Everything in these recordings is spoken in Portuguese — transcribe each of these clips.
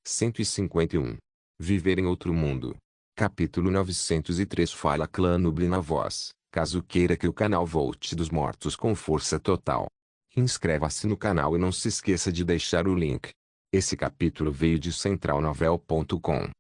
151. Viver em outro mundo. Capítulo 903. Fala Clã Nubli na voz, caso queira que o canal volte dos mortos com força total. Inscreva-se no canal e não se esqueça de deixar o link. Esse capítulo veio de centralnovel.com.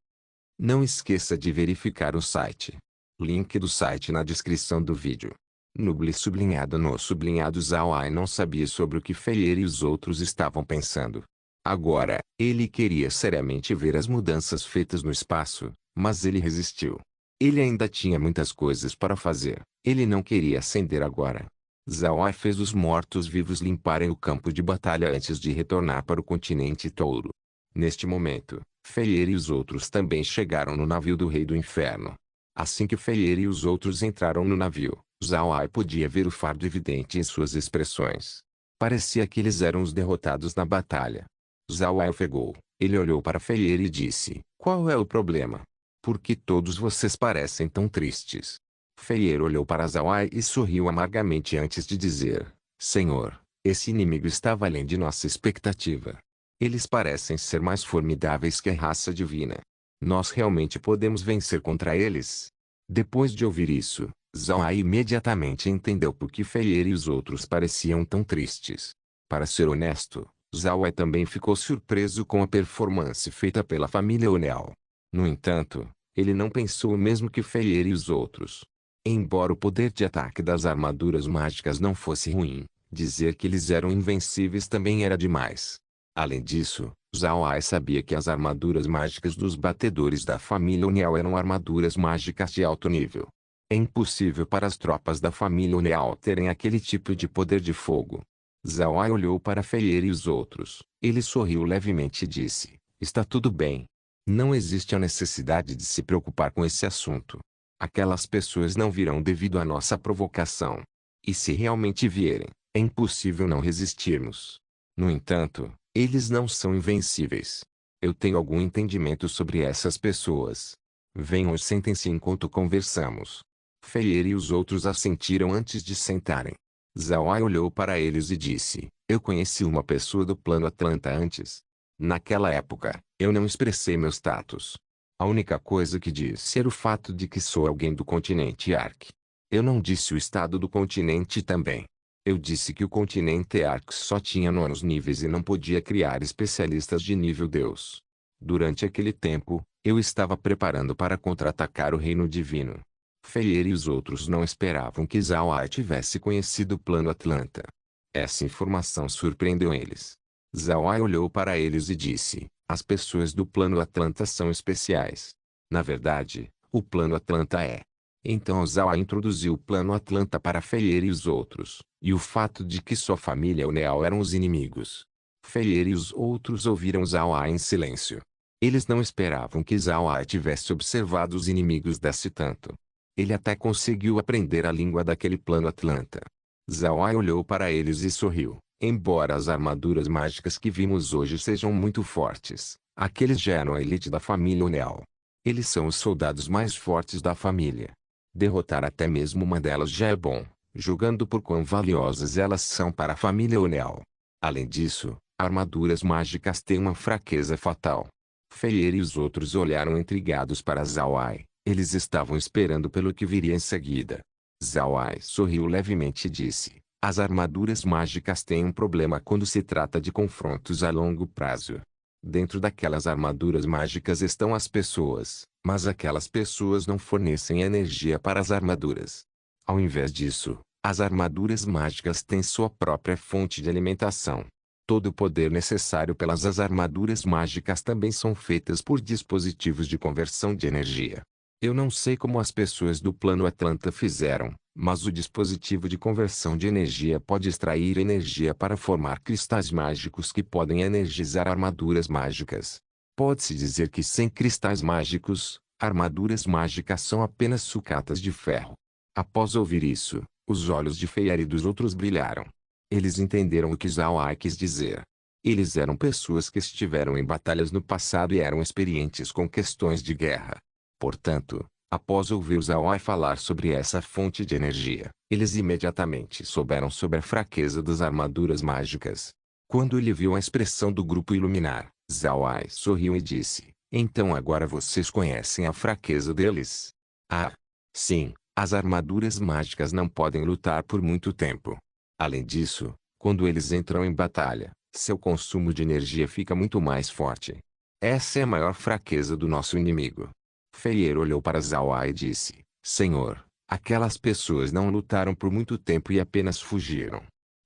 Não esqueça de verificar o site. Link do site na descrição do vídeo. Nubli sublinhado no sublinhado Zawai não sabia sobre o que Feyer e os outros estavam pensando. Agora, ele queria seriamente ver as mudanças feitas no espaço, mas ele resistiu. Ele ainda tinha muitas coisas para fazer. Ele não queria acender agora. Zawai fez os mortos-vivos limparem o campo de batalha antes de retornar para o continente Touro. Neste momento, Feyer e os outros também chegaram no navio do Rei do Inferno. Assim que Feyer e os outros entraram no navio, Zawai podia ver o fardo evidente em suas expressões. Parecia que eles eram os derrotados na batalha. Zawai ofegou. Ele olhou para Feyer e disse: "Qual é o problema? Por que todos vocês parecem tão tristes?" Feyer olhou para Zawai e sorriu amargamente antes de dizer: "Senhor, esse inimigo estava além de nossa expectativa. Eles parecem ser mais formidáveis que a raça divina. Nós realmente podemos vencer contra eles?" Depois de ouvir isso, Zawai imediatamente entendeu por que Feyer e os outros pareciam tão tristes. Para ser honesto, Zawai também ficou surpreso com a performance feita pela família Onel. No entanto, ele não pensou o mesmo que Feyer e os outros. Embora o poder de ataque das armaduras mágicas não fosse ruim, dizer que eles eram invencíveis também era demais. Além disso, Zawai sabia que as armaduras mágicas dos batedores da família Onel eram armaduras mágicas de alto nível. É impossível para as tropas da família Onel terem aquele tipo de poder de fogo. Zawai olhou para Feyer e os outros. Ele sorriu levemente e disse: "Está tudo bem. Não existe a necessidade de se preocupar com esse assunto. Aquelas pessoas não virão devido à nossa provocação. E se realmente vierem, é impossível não resistirmos. No entanto, eles não são invencíveis. Eu tenho algum entendimento sobre essas pessoas. Venham e sentem-se enquanto conversamos." Feyer e os outros assentiram antes de sentarem. Zawai olhou para eles e disse: "Eu conheci uma pessoa do plano Atlanta antes. Naquela época, eu não expressei meu status. A única coisa que disse era o fato de que sou alguém do continente Ark. Eu não disse o estado do continente também. Eu disse que o continente Ark só tinha 9 níveis e não podia criar especialistas de nível Deus. Durante aquele tempo, eu estava preparando para contra-atacar o Reino Divino." Feyer e os outros não esperavam que Zawai tivesse conhecido o plano Atlanta. Essa informação surpreendeu eles. Zawai olhou para eles e disse: "As pessoas do plano Atlanta são especiais. Na verdade, o plano Atlanta é." Então Zawai introduziu o plano Atlanta para Feyer e os outros, e o fato de que sua família Onel eram os inimigos. Feyer e os outros ouviram Zawai em silêncio. Eles não esperavam que Zawai tivesse observado os inimigos desse tanto. Ele até conseguiu aprender a língua daquele plano Atlanta. Zawai olhou para eles e sorriu. "Embora as armaduras mágicas que vimos hoje sejam muito fortes, aqueles já eram a elite da família Onel. Eles são os soldados mais fortes da família. Derrotar até mesmo uma delas já é bom, julgando por quão valiosas elas são para a família Onel. Além disso, armaduras mágicas têm uma fraqueza fatal." Feyer e os outros olharam intrigados para Zawai. Eles estavam esperando pelo que viria em seguida. Zawai sorriu levemente e disse: "As armaduras mágicas têm um problema quando se trata de confrontos a longo prazo. Dentro daquelas armaduras mágicas estão as pessoas, mas aquelas pessoas não fornecem energia para as armaduras. Ao invés disso, as armaduras mágicas têm sua própria fonte de alimentação. Todo o poder necessário pelas as armaduras mágicas também são feitas por dispositivos de conversão de energia. Eu não sei como as pessoas do plano Atlanta fizeram, mas o dispositivo de conversão de energia pode extrair energia para formar cristais mágicos que podem energizar armaduras mágicas. Pode-se dizer que sem cristais mágicos, armaduras mágicas são apenas sucatas de ferro." Após ouvir isso, os olhos de Feyer e dos outros brilharam. Eles entenderam o que Zawai quis dizer. Eles eram pessoas que estiveram em batalhas no passado e eram experientes com questões de guerra. Portanto, após ouvir Zawai falar sobre essa fonte de energia, eles imediatamente souberam sobre a fraqueza das armaduras mágicas. Quando ele viu a expressão do grupo iluminar, Zhao Ai sorriu e disse, então agora vocês conhecem a fraqueza deles. Ah, sim, as armaduras mágicas não podem lutar por muito tempo. Além disso, quando eles entram em batalha, seu consumo de energia fica muito mais forte. Essa é a maior fraqueza do nosso inimigo. Feier olhou para Zhao Ai e disse, Senhor, aquelas pessoas não lutaram por muito tempo e apenas fugiram.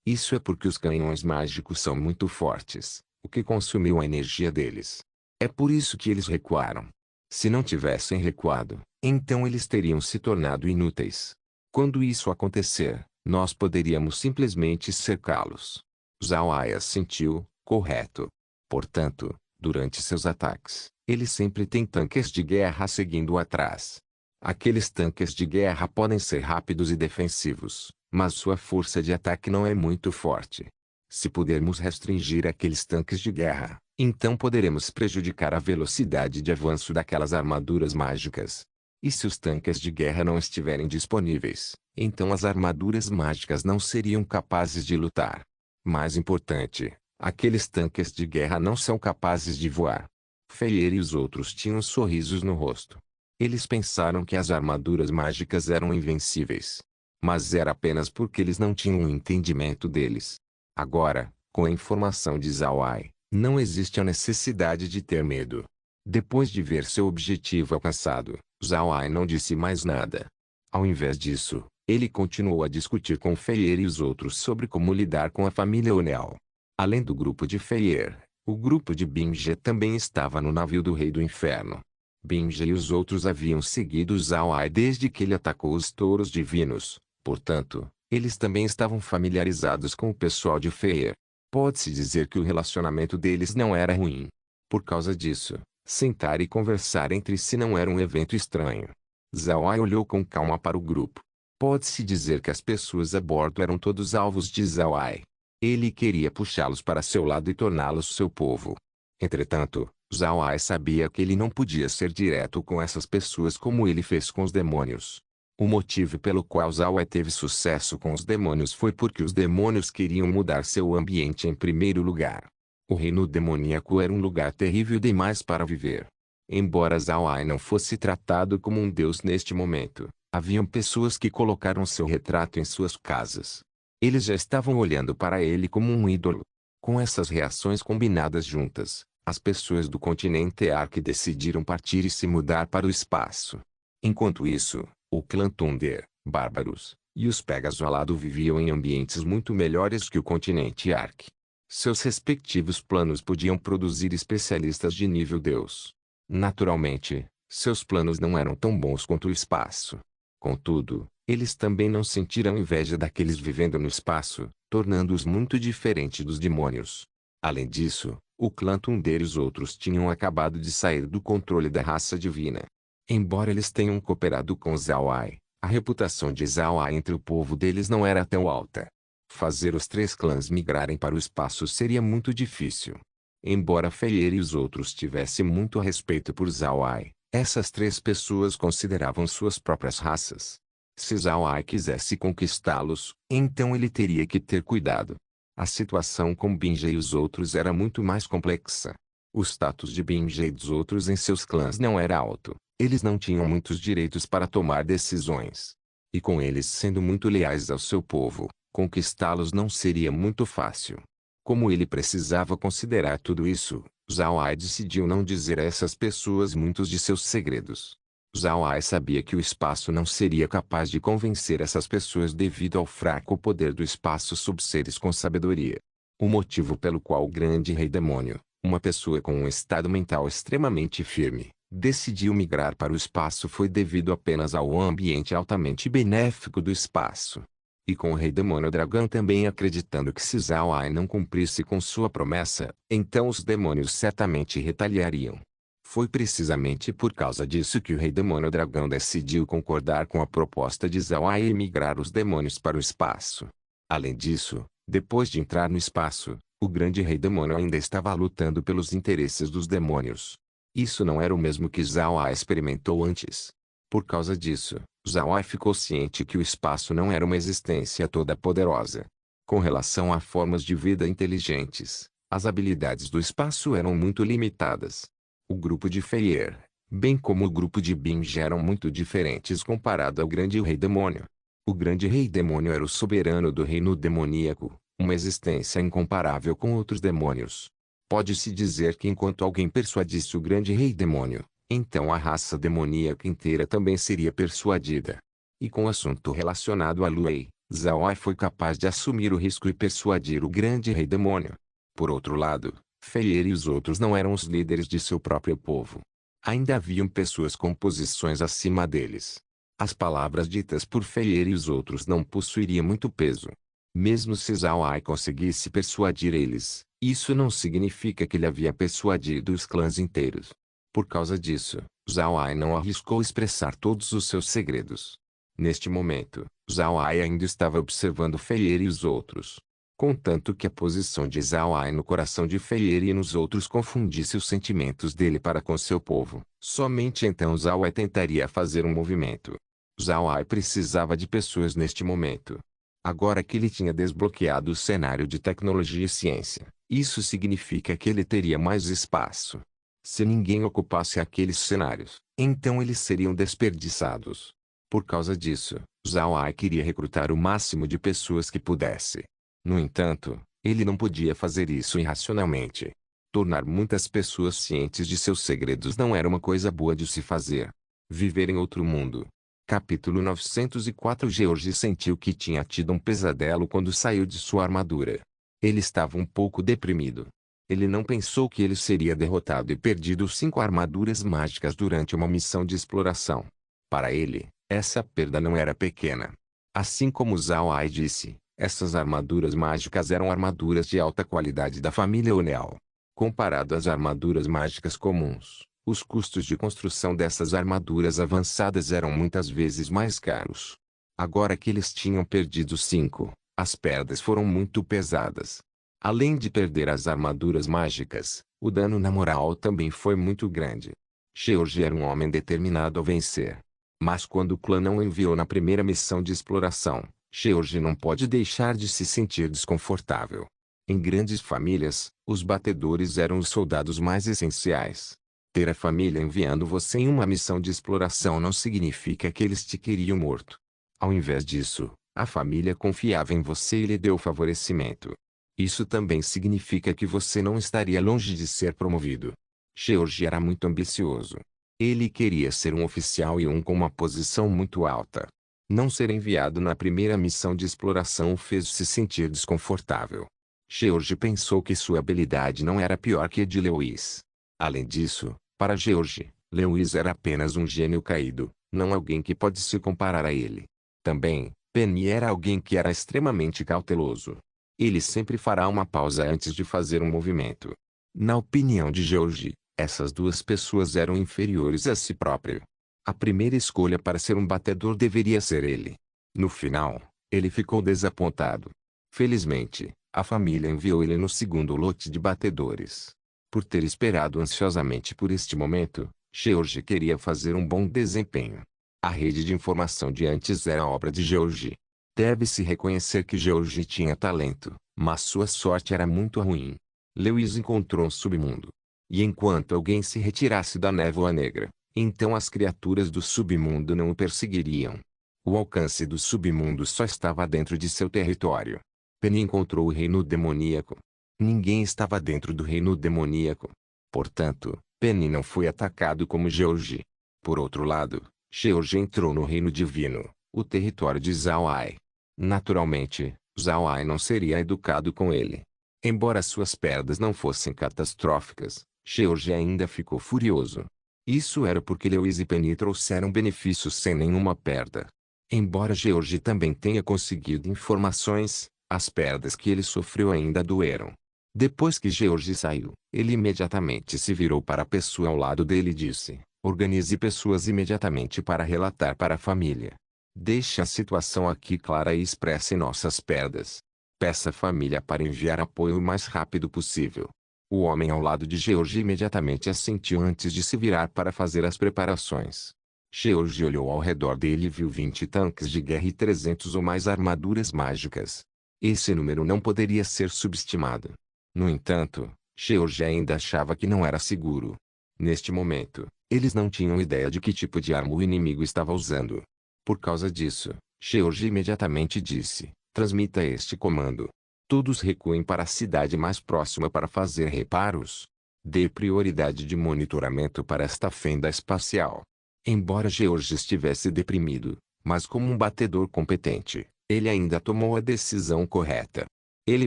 Isso é porque os canhões mágicos são muito fortes, o que consumiu a energia deles. É por isso que eles recuaram. Se não tivessem recuado, então eles teriam se tornado inúteis. Quando isso acontecer, nós poderíamos simplesmente cercá-los. Zhao Ai assentiu, correto. Portanto, durante seus ataques, ele sempre tem tanques de guerra seguindo atrás. Aqueles tanques de guerra podem ser rápidos e defensivos, mas sua força de ataque não é muito forte. Se pudermos restringir aqueles tanques de guerra, então poderemos prejudicar a velocidade de avanço daquelas armaduras mágicas. E se os tanques de guerra não estiverem disponíveis, então as armaduras mágicas não seriam capazes de lutar. Mais importante, aqueles tanques de guerra não são capazes de voar. Feier e os outros tinham sorrisos no rosto. Eles pensaram que as armaduras mágicas eram invencíveis. Mas era apenas porque eles não tinham um entendimento deles. Agora, com a informação de Zhao Ai, não existe a necessidade de ter medo. Depois de ver seu objetivo alcançado, Zhao Ai não disse mais nada. Ao invés disso, ele continuou a discutir com Feier e os outros sobre como lidar com a família Onel. Além do grupo de Feier, o grupo de Binghe também estava no navio do Rei do Inferno. Binghe e os outros haviam seguido Zhao Ai desde que ele atacou os touros divinos, portanto, eles também estavam familiarizados com o pessoal de Feier. Pode-se dizer que o relacionamento deles não era ruim. Por causa disso, sentar e conversar entre si não era um evento estranho. Zhao Ai olhou com calma para o grupo. Pode-se dizer que as pessoas a bordo eram todos alvos de Zhao Ai. Ele queria puxá-los para seu lado e torná-los seu povo. Entretanto, Zhao Ai sabia que ele não podia ser direto com essas pessoas como ele fez com os demônios. O motivo pelo qual Zhao Ai teve sucesso com os demônios foi porque os demônios queriam mudar seu ambiente em primeiro lugar. O reino demoníaco era um lugar terrível demais para viver. Embora Zhao Ai não fosse tratado como um deus neste momento, haviam pessoas que colocaram seu retrato em suas casas. Eles já estavam olhando para ele como um ídolo. Com essas reações combinadas juntas, as pessoas do continente Ark decidiram partir e se mudar para o espaço. Enquanto isso, o clã Thunder, Bárbaros, e os Pegasus Alado viviam em ambientes muito melhores que o continente Ark. Seus respectivos planos podiam produzir especialistas de nível Deus. Naturalmente, seus planos não eram tão bons quanto o espaço. Contudo, eles também não sentiram inveja daqueles vivendo no espaço, tornando-os muito diferentes dos demônios. Além disso, o clã Thunder e os outros tinham acabado de sair do controle da raça divina. Embora eles tenham cooperado com Zhao Ai, a reputação de Zhao Ai entre o povo deles não era tão alta. Fazer os três clãs migrarem para o espaço seria muito difícil. Embora Feier e os outros tivessem muito respeito por Zhao Ai, essas três pessoas consideravam suas próprias raças. Se Zhao Ai quisesse conquistá-los, então ele teria que ter cuidado. A situação com Binghe e os outros era muito mais complexa. O status de Binghe e dos outros em seus clãs não era alto. Eles não tinham muitos direitos para tomar decisões. E com eles sendo muito leais ao seu povo, conquistá-los não seria muito fácil. Como ele precisava considerar tudo isso, Zhao Ai decidiu não dizer a essas pessoas muitos de seus segredos. Zhao Ai sabia que o espaço não seria capaz de convencer essas pessoas devido ao fraco poder do espaço sobre seres com sabedoria. O motivo pelo qual o grande rei demônio, uma pessoa com um estado mental extremamente firme, decidiu migrar para o espaço foi devido apenas ao ambiente altamente benéfico do espaço. E com o rei demônio dragão também acreditando que se Zhao Ai não cumprisse com sua promessa, então os demônios certamente retaliariam. Foi precisamente por causa disso que o rei demônio dragão decidiu concordar com a proposta de Zhao Ai e migrar os demônios para o espaço. Além disso, depois de entrar no espaço, o grande rei demônio ainda estava lutando pelos interesses dos demônios. Isso não era o mesmo que Zhao Ai experimentou antes. Por causa disso, Zhao Ai ficou ciente que o espaço não era uma existência toda poderosa. Com relação a formas de vida inteligentes, As habilidades do espaço eram muito limitadas. O grupo de Feyer, bem como o grupo de Binge, eram muito diferentes comparado ao Grande Rei Demônio. O Grande Rei Demônio era o soberano do reino demoníaco, uma existência incomparável com outros demônios. Pode-se dizer que enquanto alguém persuadisse o Grande Rei Demônio, então a raça demoníaca inteira também seria persuadida. E com o assunto relacionado a Luei, Zhao Ai foi capaz de assumir o risco e persuadir o Grande Rei Demônio. Por outro lado, Feyer e os outros não eram os líderes de seu próprio povo. Ainda haviam pessoas com posições acima deles. As palavras ditas por Feyer e os outros não possuiriam muito peso. Mesmo se Zhao Ai conseguisse persuadir eles, isso não significa que ele havia persuadido os clãs inteiros. Por causa disso, Zhao Ai não arriscou expressar todos os seus segredos. Neste momento, Zhao Ai ainda estava observando Feyer e os outros. Contanto que a posição de Zhao Ai no coração de Feyer e nos outros confundisse os sentimentos dele para com seu povo, somente então Zhao Ai tentaria fazer um movimento. Zhao Ai precisava de pessoas neste momento. Agora que ele tinha desbloqueado o cenário de tecnologia e ciência, isso significa que ele teria mais espaço. Se ninguém ocupasse aqueles cenários, então eles seriam desperdiçados. Por causa disso, Zhao Ai queria recrutar o máximo de pessoas que pudesse. No entanto, ele não podia fazer isso irracionalmente. Tornar muitas pessoas cientes de seus segredos não era uma coisa boa de se fazer. Viver em outro mundo. Capítulo 904. George sentiu que tinha tido um pesadelo quando saiu de sua armadura. Ele estava um pouco deprimido. Ele não pensou que ele seria derrotado e perdido 5 armaduras mágicas durante uma missão de exploração. Para ele, essa perda não era pequena. Assim como Zhao Ai disse, essas armaduras mágicas eram armaduras de alta qualidade da família O'Neill. Comparado às armaduras mágicas comuns, os custos de construção dessas armaduras avançadas eram muitas vezes mais caros. Agora que eles tinham perdido 5, as perdas foram muito pesadas. Além de perder as armaduras mágicas, o dano na moral também foi muito grande. George era um homem determinado a vencer. Mas quando o clã não o enviou na primeira missão de exploração, George não pode deixar de se sentir desconfortável. Em grandes famílias, os batedores eram os soldados mais essenciais. Ter a família enviando você em uma missão de exploração não significa que eles te queriam morto. Ao invés disso, a família confiava em você e lhe deu favorecimento. Isso também significa que você não estaria longe de ser promovido. George era muito ambicioso. Ele queria ser um oficial e com uma posição muito alta. Não ser enviado na primeira missão de exploração o fez se sentir desconfortável. George pensou que sua habilidade não era pior que a de Lewis. Além disso, para George, Lewis era apenas um gênio caído, não alguém que pode se comparar a ele. Também, Penny era alguém que era extremamente cauteloso. Ele sempre fará uma pausa antes de fazer um movimento. Na opinião de George, essas duas pessoas eram inferiores a si próprio. A primeira escolha para ser um batedor deveria ser ele. No final, ele ficou desapontado. Felizmente, a família enviou ele no segundo lote de batedores. Por ter esperado ansiosamente por este momento, George queria fazer um bom desempenho. A rede de informação de antes era obra de George. Deve-se reconhecer que George tinha talento, mas sua sorte era muito ruim. Lewis encontrou um submundo. E enquanto alguém se retirasse da névoa negra, então as criaturas do submundo não o perseguiriam. O alcance do submundo só estava dentro de seu território. Penny encontrou o reino demoníaco. Ninguém estava dentro do reino demoníaco. Portanto, Penny não foi atacado como George. Por outro lado, George entrou no reino divino, o território de Zhao Ai. Naturalmente, Zhao Ai não seria educado com ele. Embora suas perdas não fossem catastróficas, George ainda ficou furioso. Isso era porque Lewis e Penny trouxeram benefícios sem nenhuma perda. Embora George também tenha conseguido informações, as perdas que ele sofreu ainda doeram. Depois que George saiu, ele imediatamente se virou para a pessoa ao lado dele e disse: organize pessoas imediatamente para relatar para a família. Deixe a situação aqui clara e expresse nossas perdas. Peça a família para enviar apoio o mais rápido possível. O homem ao lado de George imediatamente assentiu antes de se virar para fazer as preparações. George olhou ao redor dele e viu 20 tanques de guerra e 300 ou mais armaduras mágicas. Esse número não poderia ser subestimado. No entanto, George ainda achava que não era seguro. Neste momento, eles não tinham ideia de que tipo de arma o inimigo estava usando. Por causa disso, George imediatamente disse: transmita este comando. Todos recuem para a cidade mais próxima para fazer reparos. Dê prioridade de monitoramento para esta fenda espacial. Embora George estivesse deprimido, mas como um batedor competente, ele ainda tomou a decisão correta. Ele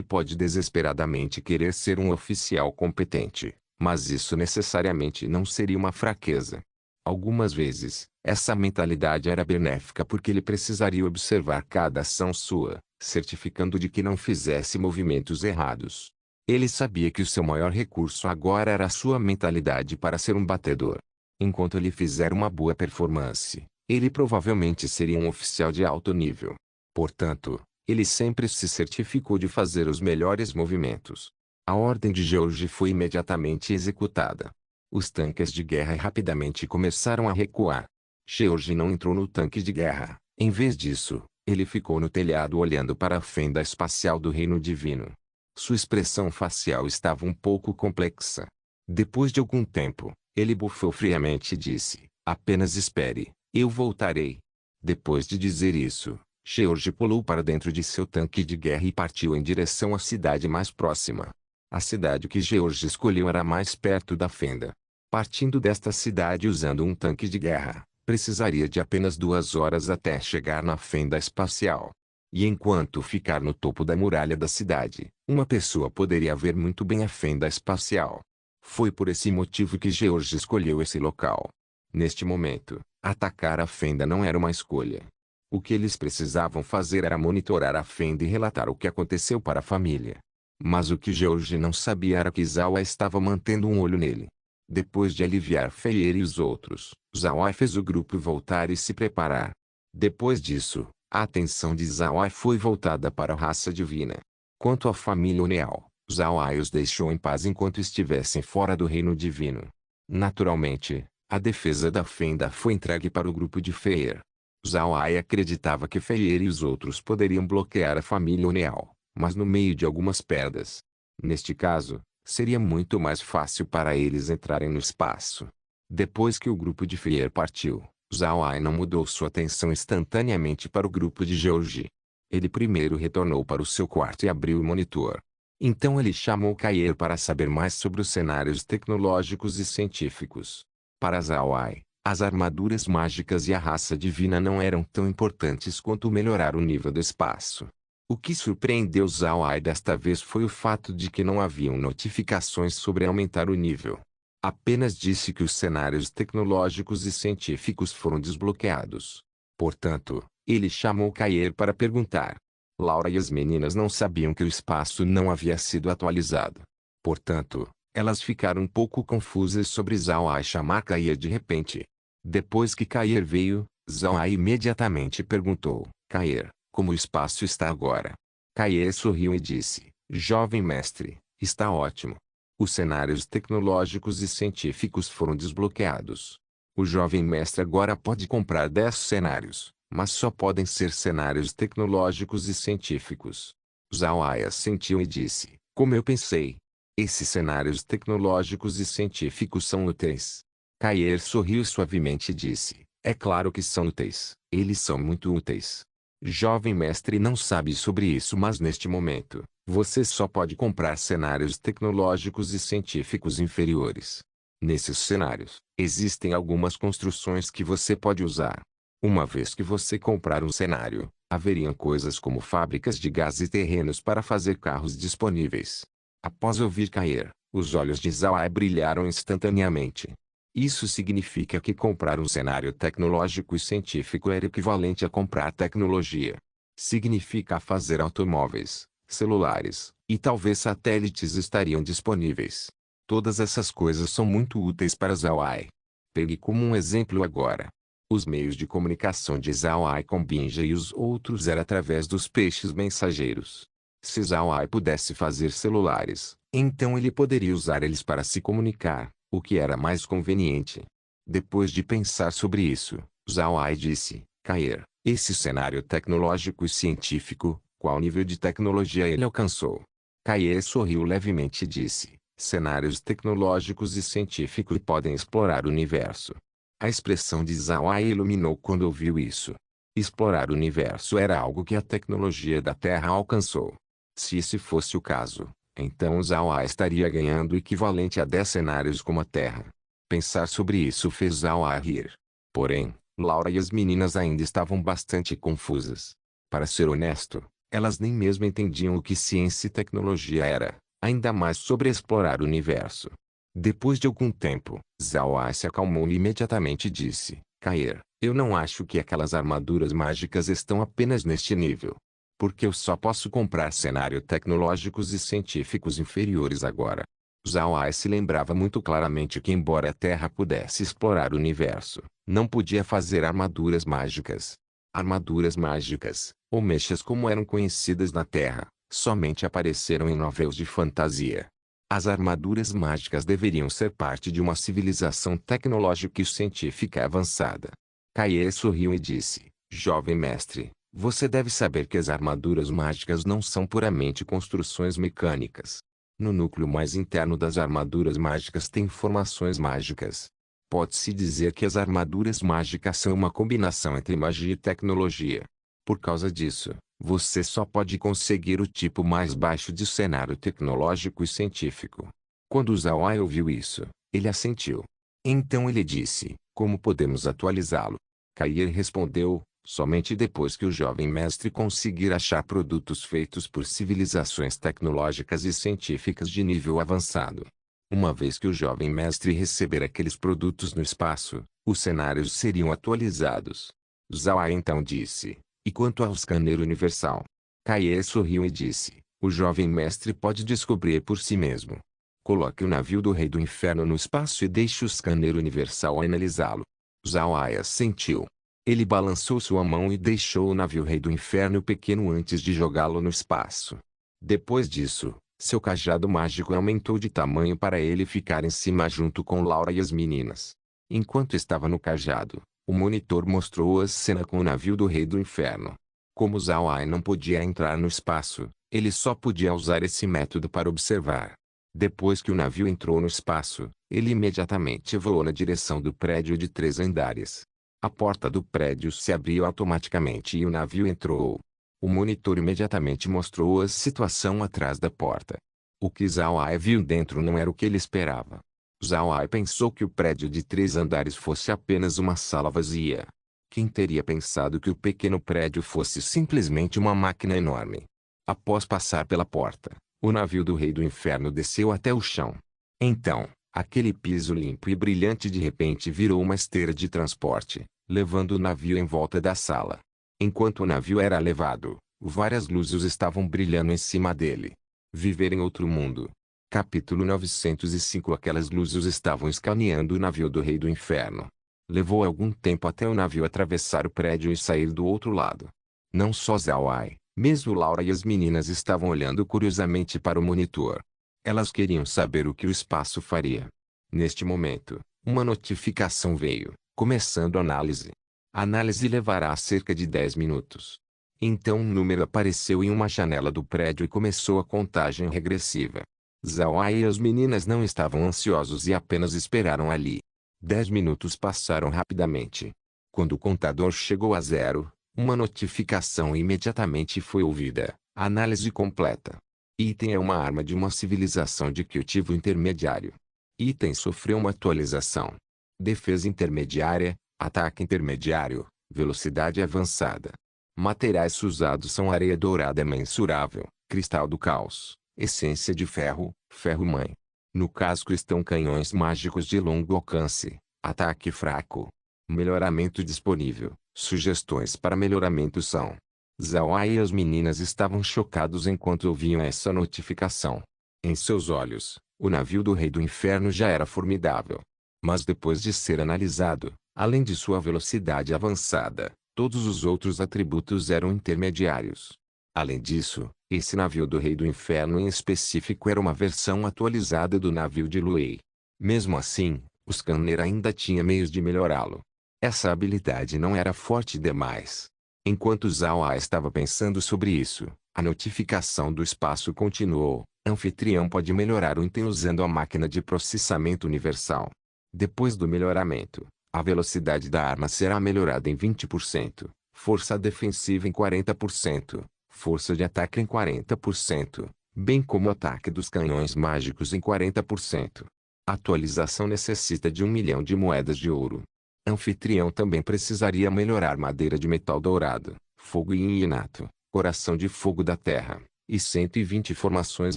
pode desesperadamente querer ser um oficial competente, mas isso necessariamente não seria uma fraqueza. Algumas vezes, essa mentalidade era benéfica porque ele precisaria observar cada ação sua, certificando de que não fizesse movimentos errados. Ele sabia que o seu maior recurso agora era a sua mentalidade para ser um batedor. Enquanto ele fizer uma boa performance, ele provavelmente seria um oficial de alto nível. Portanto, ele sempre se certificou de fazer os melhores movimentos. A ordem de George foi imediatamente executada. Os tanques de guerra rapidamente começaram a recuar. George não entrou no tanque de guerra. Em vez disso, ele ficou no telhado olhando para a fenda espacial do Reino Divino. Sua expressão facial estava um pouco complexa. Depois de algum tempo, ele bufou friamente e disse: apenas espere, eu voltarei. Depois de dizer isso, George pulou para dentro de seu tanque de guerra e partiu em direção à cidade mais próxima. A cidade que George escolheu era mais perto da fenda. Partindo desta cidade usando um tanque de guerra, precisaria de apenas 2 horas até chegar na fenda espacial. E enquanto ficar no topo da muralha da cidade, uma pessoa poderia ver muito bem a fenda espacial. Foi por esse motivo que George escolheu esse local. Neste momento, atacar a fenda não era uma escolha. O que eles precisavam fazer era monitorar a fenda e relatar o que aconteceu para a família. Mas o que George não sabia era que Zawa estava mantendo um olho nele. Depois de aliviar Feyer e os outros, Zawa fez o grupo voltar e se preparar. Depois disso, a atenção de Zawa foi voltada para a raça divina. Quanto à família Oneal, Zawa os deixou em paz enquanto estivessem fora do reino divino. Naturalmente, a defesa da fenda foi entregue para o grupo de Feyer. Zawai acreditava que Feyer e os outros poderiam bloquear a família Oneal, mas no meio de algumas perdas. Neste caso, seria muito mais fácil para eles entrarem no espaço. Depois que o grupo de Feyer partiu, Zawai não mudou sua atenção instantaneamente para o grupo de George. Ele primeiro retornou para o seu quarto e abriu o monitor. Então ele chamou Kair para saber mais sobre os cenários tecnológicos e científicos. Para Zawai, as armaduras mágicas e a raça divina não eram tão importantes quanto melhorar o nível do espaço. O que surpreendeu Zawai desta vez foi o fato de que não haviam notificações sobre aumentar o nível. Apenas disse que os cenários tecnológicos e científicos foram desbloqueados. Portanto, ele chamou Kair para perguntar. Laura e as meninas não sabiam que o espaço não havia sido atualizado. Portanto, elas ficaram um pouco confusas sobre Zawai chamar Kair de repente. Depois que Kair veio, Zawai imediatamente perguntou: Kair, como o espaço está agora? Kair sorriu e disse: jovem mestre, está ótimo. Os cenários tecnológicos e científicos foram desbloqueados. O jovem mestre agora pode comprar 10 cenários, mas só podem ser cenários tecnológicos e científicos. Zawai assentiu e disse: como eu pensei. Esses cenários tecnológicos e científicos são úteis. Kair sorriu suavemente e disse: é claro que são úteis, eles são muito úteis. Jovem mestre não sabe sobre isso, mas neste momento, você só pode comprar cenários tecnológicos e científicos inferiores. Nesses cenários, existem algumas construções que você pode usar. Uma vez que você comprar um cenário, haveriam coisas como fábricas de gás e terrenos para fazer carros disponíveis. Após ouvir Kair, os olhos de Zawai brilharam instantaneamente. Isso significa que comprar um cenário tecnológico e científico era equivalente a comprar tecnologia. Significa fazer automóveis, celulares, e talvez satélites estariam disponíveis. Todas essas coisas são muito úteis para Zawai. Pegue como um exemplo agora. Os meios de comunicação de Zawai com Binja e os outros era através dos peixes mensageiros. Se Zawai pudesse fazer celulares, então ele poderia usar eles para se comunicar, o que era mais conveniente. Depois de pensar sobre isso, Zawai disse: Kair, esse cenário tecnológico e científico, qual nível de tecnologia ele alcançou? Kaye sorriu levemente e disse: cenários tecnológicos e científicos podem explorar o universo. A expressão de Zhao Ai iluminou quando ouviu isso. Explorar o universo era algo que a tecnologia da Terra alcançou. Se esse fosse o caso, então Zhao Ai estaria ganhando o equivalente a 10 cenários como a Terra. Pensar sobre isso fez Zhao Ai rir. Porém, Laura e as meninas ainda estavam bastante confusas. Para ser honesto, elas nem mesmo entendiam o que ciência e tecnologia era, ainda mais sobre explorar o universo. Depois de algum tempo, Zhao Ai se acalmou e imediatamente disse: Kair, eu não acho que aquelas armaduras mágicas estão apenas neste nível. Porque eu só posso comprar cenários tecnológicos e científicos inferiores agora. Zhao Ai se lembrava muito claramente que embora a Terra pudesse explorar o universo, não podia fazer armaduras mágicas. Armaduras mágicas, ou mechas como eram conhecidas na Terra, somente apareceram em novelas de fantasia. As armaduras mágicas deveriam ser parte de uma civilização tecnológica e científica avançada. Kaye sorriu e disse: jovem mestre, você deve saber que as armaduras mágicas não são puramente construções mecânicas. No núcleo mais interno das armaduras mágicas tem formações mágicas. Pode-se dizer que as armaduras mágicas são uma combinação entre magia e tecnologia. Por causa disso, você só pode conseguir o tipo mais baixo de cenário tecnológico e científico. Quando Zhao Ai ouviu isso, ele assentiu. Então ele disse: como podemos atualizá-lo? Kair respondeu: somente depois que o jovem mestre conseguir achar produtos feitos por civilizações tecnológicas e científicas de nível avançado. Uma vez que o jovem mestre receber aqueles produtos no espaço, os cenários seriam atualizados. Zhao Ai então disse: e quanto ao scanner universal? Kaye sorriu e disse: o jovem mestre pode descobrir por si mesmo. Coloque o navio do Rei do Inferno no espaço e deixe o scanner universal analisá-lo. Zhao Ai assentiu. Ele balançou sua mão e deixou o navio Rei do Inferno pequeno antes de jogá-lo no espaço. Depois disso, seu cajado mágico aumentou de tamanho para ele ficar em cima junto com Laura e as meninas. Enquanto estava no cajado, o monitor mostrou a cena com o navio do Rei do Inferno. Como Zhao Ai não podia entrar no espaço, ele só podia usar esse método para observar. Depois que o navio entrou no espaço, ele imediatamente voou na direção do prédio de 3 andares. A porta do prédio se abriu automaticamente e o navio entrou. O monitor imediatamente mostrou a situação atrás da porta. O que Zhao Ai viu dentro não era o que ele esperava. Zhao Ai pensou que o prédio de 3 andares fosse apenas uma sala vazia. Quem teria pensado que o pequeno prédio fosse simplesmente uma máquina enorme? Após passar pela porta, o navio do Rei do Inferno desceu até o chão. Então, aquele piso limpo e brilhante de repente virou uma esteira de transporte, levando o navio em volta da sala. Enquanto o navio era levado, várias luzes estavam brilhando em cima dele. Viver em outro mundo. Capítulo 905. Aquelas luzes estavam escaneando o navio do Rei do Inferno. Levou algum tempo até o navio atravessar o prédio e sair do outro lado. Não só Zhao Ai, mesmo Laura e as meninas estavam olhando curiosamente para o monitor. Elas queriam saber o que o espaço faria. Neste momento, uma notificação veio, começando a análise. A análise levará cerca de 10 minutos. Então um número apareceu em uma janela do prédio e começou a contagem regressiva. Zhao Ai e as meninas não estavam ansiosos e apenas esperaram ali. 10 minutos passaram rapidamente. Quando o contador chegou a 0, uma notificação imediatamente foi ouvida. Análise completa. Item é uma arma de uma civilização de cultivo intermediário. Item sofreu uma atualização. Defesa intermediária, ataque intermediário, velocidade avançada. Materiais usados são areia dourada mensurável, cristal do caos, essência de ferro, ferro-mãe. No casco estão canhões mágicos de longo alcance, ataque fraco. Melhoramento disponível. Sugestões para melhoramento são: Zhao Ai e as meninas estavam chocados enquanto ouviam essa notificação. Em seus olhos, o navio do Rei do Inferno já era formidável. Mas depois de ser analisado, além de sua velocidade avançada, todos os outros atributos eram intermediários. Além disso, esse navio do Rei do Inferno em específico era uma versão atualizada do navio de Luei. Mesmo assim, o scanner ainda tinha meios de melhorá-lo. Essa habilidade não era forte demais. Enquanto Zhao Ai estava pensando sobre isso, a notificação do espaço continuou. Anfitrião pode melhorar o item usando a máquina de processamento universal. Depois do melhoramento, a velocidade da arma será melhorada em 20%, força defensiva em 40%, força de ataque em 40%, bem como o ataque dos canhões mágicos em 40%. A atualização necessita de 1 milhão de moedas de ouro. Anfitrião também precisaria melhorar madeira de metal dourado, fogo inato, coração de fogo da terra, e 120 formações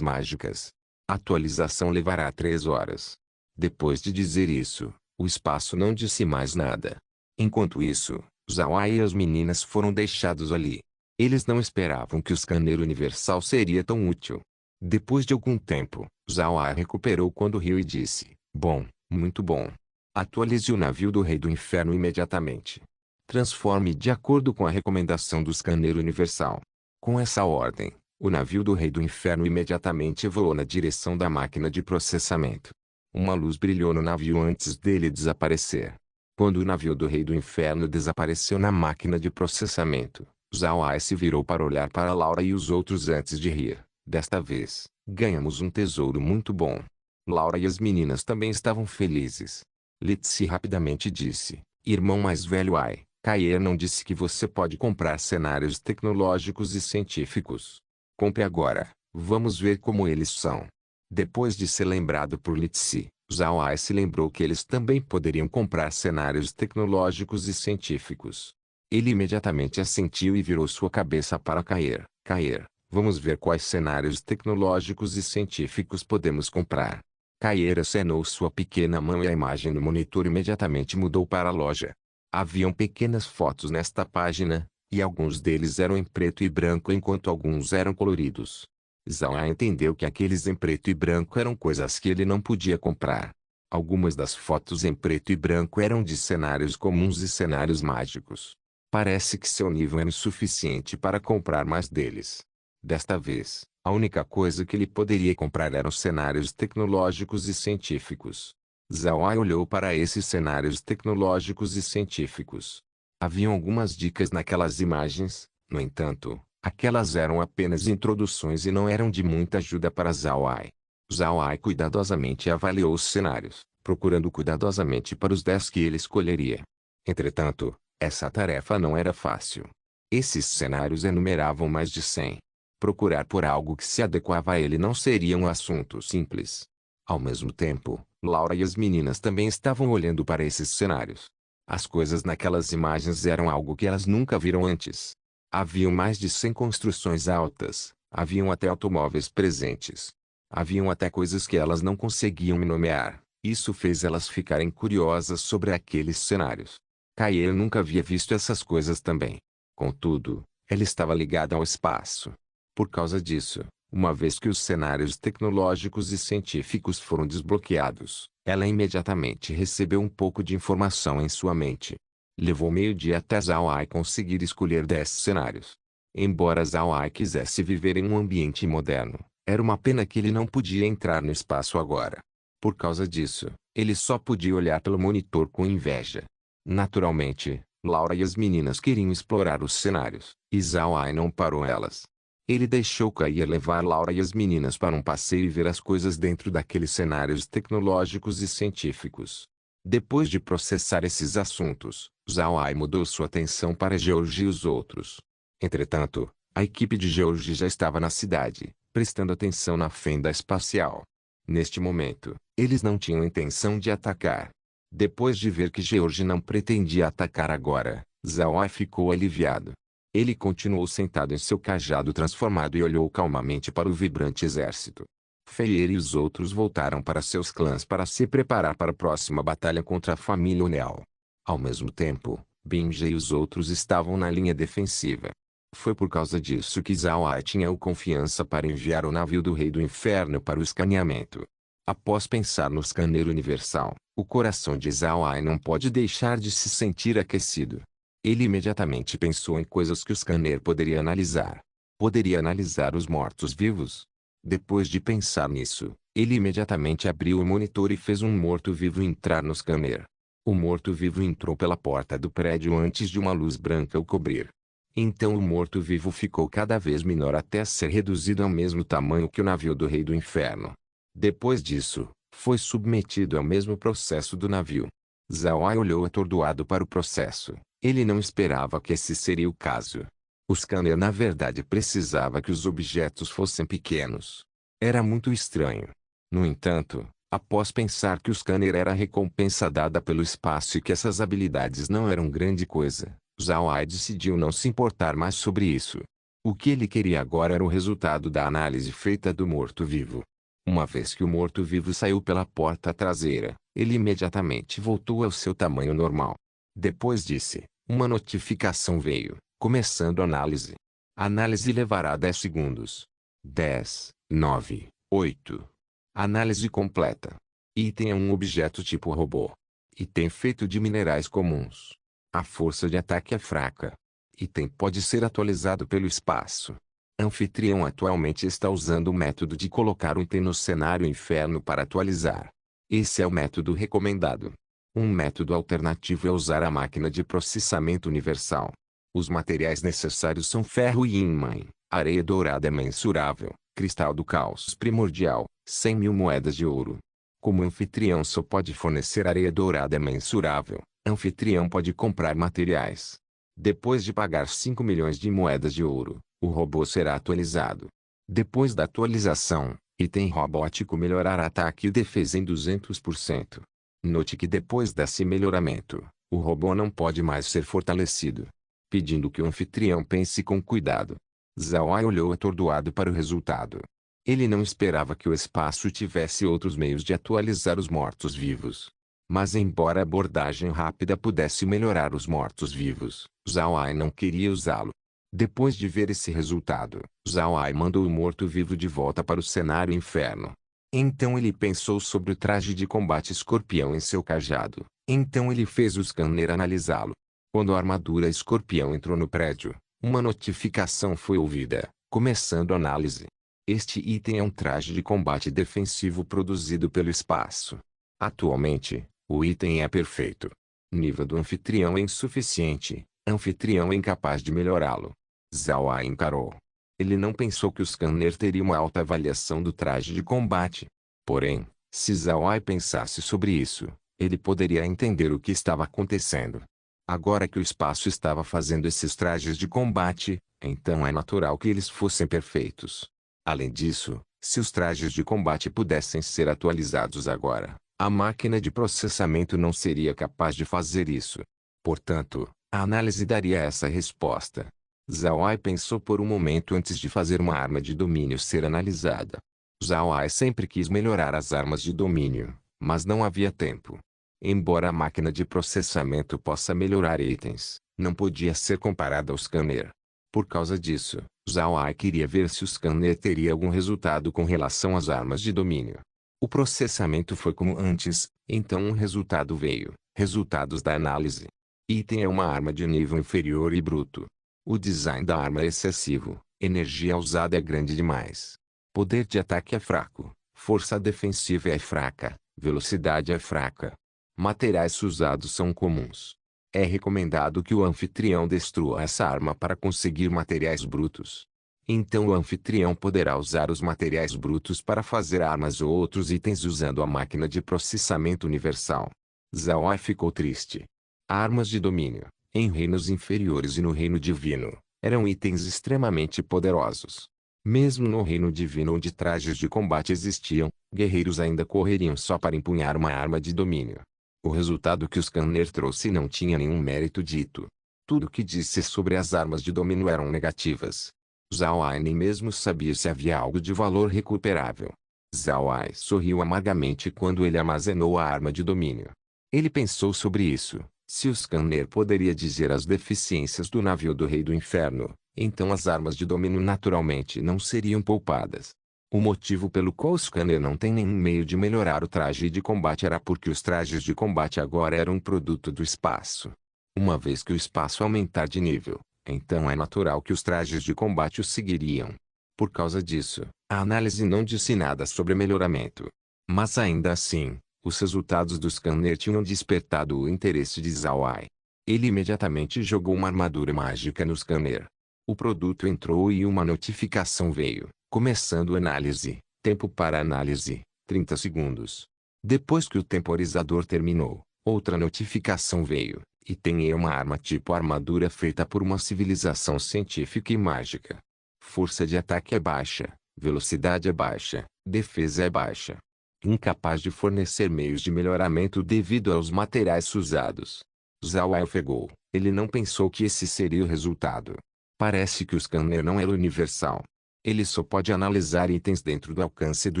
mágicas. A atualização levará 3 horas. Depois de dizer isso, o espaço não disse mais nada. Enquanto isso, Zawai e as meninas foram deixados ali. Eles não esperavam que o scanner universal seria tão útil. Depois de algum tempo, Zawai recuperou quando riu e disse: "Bom, muito bom. Atualize o navio do Rei do Inferno imediatamente. Transforme de acordo com a recomendação do scanner universal." Com essa ordem, o navio do Rei do Inferno imediatamente voou na direção da máquina de processamento. Uma luz brilhou no navio antes dele desaparecer. Quando o navio do Rei do Inferno desapareceu na máquina de processamento, Zawai se virou para olhar para Laura e os outros antes de rir. "Desta vez, ganhamos um tesouro muito bom." Laura e as meninas também estavam felizes. Litsi rapidamente disse: "Irmão mais velho Ai, Kair não disse que você pode comprar cenários tecnológicos e científicos. Compre agora, vamos ver como eles são." Depois de ser lembrado por Litsi, Zawai se lembrou que eles também poderiam comprar cenários tecnológicos e científicos. Ele imediatamente assentiu e virou sua cabeça para Kair. "Kair, vamos ver quais cenários tecnológicos e científicos podemos comprar." Kair acenou sua pequena mão e a imagem no monitor imediatamente mudou para a loja. Haviam pequenas fotos nesta página, e alguns deles eram em preto e branco enquanto alguns eram coloridos. Zawai entendeu que aqueles em preto e branco eram coisas que ele não podia comprar. Algumas das fotos em preto e branco eram de cenários comuns e cenários mágicos. Parece que seu nível era insuficiente para comprar mais deles. Desta vez, a única coisa que ele poderia comprar eram cenários tecnológicos e científicos. Zawai olhou para esses cenários tecnológicos e científicos. Haviam algumas dicas naquelas imagens, no entanto, aquelas eram apenas introduções e não eram de muita ajuda para Zawai. Zawai cuidadosamente avaliou os cenários, procurando cuidadosamente para os 10 que ele escolheria. Entretanto, essa tarefa não era fácil. Esses cenários enumeravam mais de 100. Procurar por algo que se adequava a ele não seria um assunto simples. Ao mesmo tempo, Laura e as meninas também estavam olhando para esses cenários. As coisas naquelas imagens eram algo que elas nunca viram antes. Haviam mais de 100 construções altas, haviam até automóveis presentes. Haviam até coisas que elas não conseguiam nomear. Isso fez elas ficarem curiosas sobre aqueles cenários. Kair nunca havia visto essas coisas também. Contudo, ela estava ligada ao espaço. Por causa disso, uma vez que os cenários tecnológicos e científicos foram desbloqueados, ela imediatamente recebeu um pouco de informação em sua mente. Levou meio-dia até Zawai conseguir escolher 10 cenários. Embora Zawai quisesse viver em um ambiente moderno, era uma pena que ele não podia entrar no espaço agora. Por causa disso, ele só podia olhar pelo monitor com inveja. Naturalmente, Laura e as meninas queriam explorar os cenários, e Zawai não parou elas. Ele deixou Kair levar Laura e as meninas para um passeio e ver as coisas dentro daqueles cenários tecnológicos e científicos. Depois de processar esses assuntos, Zawai mudou sua atenção para George e os outros. Entretanto, a equipe de George já estava na cidade, prestando atenção na fenda espacial. Neste momento, eles não tinham intenção de atacar. Depois de ver que George não pretendia atacar agora, Zawai ficou aliviado. Ele continuou sentado em seu cajado transformado e olhou calmamente para o vibrante exército. Feyer e os outros voltaram para seus clãs para se preparar para a próxima batalha contra a família Unel. Ao mesmo tempo, Binja e os outros estavam na linha defensiva. Foi por causa disso que Zawai tinha o confiança para enviar o navio do Rei do Inferno para o escaneamento. Após pensar no scanner universal, o coração de Zawai não pode deixar de se sentir aquecido. Ele imediatamente pensou em coisas que o scanner poderia analisar. Poderia analisar os mortos-vivos. Depois de pensar nisso, ele imediatamente abriu o monitor e fez um morto-vivo entrar no scanner. O morto-vivo entrou pela porta do prédio antes de uma luz branca o cobrir. Então o morto-vivo ficou cada vez menor até ser reduzido ao mesmo tamanho que o navio do Rei do Inferno. Depois disso, foi submetido ao mesmo processo do navio. Zhao Ai olhou atordoado para o processo. Ele não esperava que esse seria o caso. O scanner na verdade precisava que os objetos fossem pequenos. Era muito estranho. No entanto, após pensar que o scanner era a recompensa dada pelo espaço e que essas habilidades não eram grande coisa, Zhao Ai decidiu não se importar mais sobre isso. O que ele queria agora era o resultado da análise feita do morto-vivo. Uma vez que o morto-vivo saiu pela porta traseira, ele imediatamente voltou ao seu tamanho normal. Depois disse, uma notificação veio, começando a análise. A análise levará 10 segundos. 10, 9, 8. Análise completa. Item é um objeto tipo robô. Item feito de minerais comuns. A força de ataque é fraca. Item pode ser atualizado pelo espaço. Anfitrião atualmente está usando o método de colocar o item no cenário inferno para atualizar. Esse é o método recomendado. Um método alternativo é usar a máquina de processamento universal. Os materiais necessários são ferro e yin-mine, areia dourada mensurável, cristal do caos primordial, 100.000 moedas de ouro. Como anfitrião só pode fornecer areia dourada mensurável, anfitrião pode comprar materiais. Depois de pagar 5 milhões de moedas de ouro, o robô será atualizado. Depois da atualização, item robótico melhorará ataque e defesa em 200%. Note que depois desse melhoramento, o robô não pode mais ser fortalecido. Pedindo que o anfitrião pense com cuidado. Zhao Ai olhou atordoado para o resultado. Ele não esperava que o espaço tivesse outros meios de atualizar os mortos-vivos. Mas embora a abordagem rápida pudesse melhorar os mortos-vivos, Zhao Ai não queria usá-lo. Depois de ver esse resultado, Zhao Ai mandou o morto-vivo de volta para o cenário inferno. Então ele pensou sobre o traje de combate escorpião em seu cajado. Então ele fez o scanner analisá-lo. Quando a armadura escorpião entrou no prédio, uma notificação foi ouvida, começando a análise. Este item é um traje de combate defensivo produzido pelo espaço. Atualmente, o item é perfeito. Nível do anfitrião é insuficiente. Anfitrião é incapaz de melhorá-lo. Zhao Ai encarou. Ele não pensou que o scanner teria uma alta avaliação do traje de combate. Porém, se Zhao Ai pensasse sobre isso, ele poderia entender o que estava acontecendo. Agora que o espaço estava fazendo esses trajes de combate, então é natural que eles fossem perfeitos. Além disso, se os trajes de combate pudessem ser atualizados agora, a máquina de processamento não seria capaz de fazer isso. Portanto, a análise daria essa resposta. Zhao Ai pensou por um momento antes de fazer uma arma de domínio ser analisada. Zhao Ai sempre quis melhorar as armas de domínio, mas não havia tempo. Embora a máquina de processamento possa melhorar itens, não podia ser comparada ao scanner. Por causa disso, Zhao Ai queria ver se o scanner teria algum resultado com relação às armas de domínio. O processamento foi como antes, então um resultado veio. Resultados da análise. Item é uma arma de nível inferior e bruto. O design da arma é excessivo, energia usada é grande demais. Poder de ataque é fraco, força defensiva é fraca, velocidade é fraca. Materiais usados são comuns. É recomendado que o anfitrião destrua essa arma para conseguir materiais brutos. Então o anfitrião poderá usar os materiais brutos para fazer armas ou outros itens usando a máquina de processamento universal. Zhao Ai ficou triste. Armas de domínio, em reinos inferiores e no reino divino, eram itens extremamente poderosos. Mesmo no reino divino onde trajes de combate existiam, guerreiros ainda correriam só para empunhar uma arma de domínio. O resultado que o scanner trouxe não tinha nenhum mérito dito. Tudo que disse sobre as armas de domínio eram negativas. Zhao Ai nem mesmo sabia se havia algo de valor recuperável. Zhao Ai sorriu amargamente quando ele armazenou a arma de domínio. Ele pensou sobre isso. Se o scanner poderia dizer as deficiências do navio do Rei do Inferno, então as armas de domínio naturalmente não seriam poupadas. O motivo pelo qual o scanner não tem nenhum meio de melhorar o traje de combate era porque os trajes de combate agora eram um produto do espaço. Uma vez que o espaço aumentar de nível, então é natural que os trajes de combate o seguiriam. Por causa disso, a análise não disse nada sobre melhoramento. Mas ainda assim, os resultados do scanner tinham despertado o interesse de Zhao Ai. Ele imediatamente jogou uma armadura mágica no scanner. O produto entrou e uma notificação veio, começando análise. Tempo para análise, 30 segundos. Depois que o temporizador terminou, outra notificação veio, e tem aí uma arma tipo armadura feita por uma civilização científica e mágica. Força de ataque é baixa, velocidade é baixa, defesa é baixa. Incapaz de fornecer meios de melhoramento devido aos materiais usados. Zhao Ai ofegou. Ele não pensou que esse seria o resultado. Parece que o scanner não era universal. Ele só pode analisar itens dentro do alcance do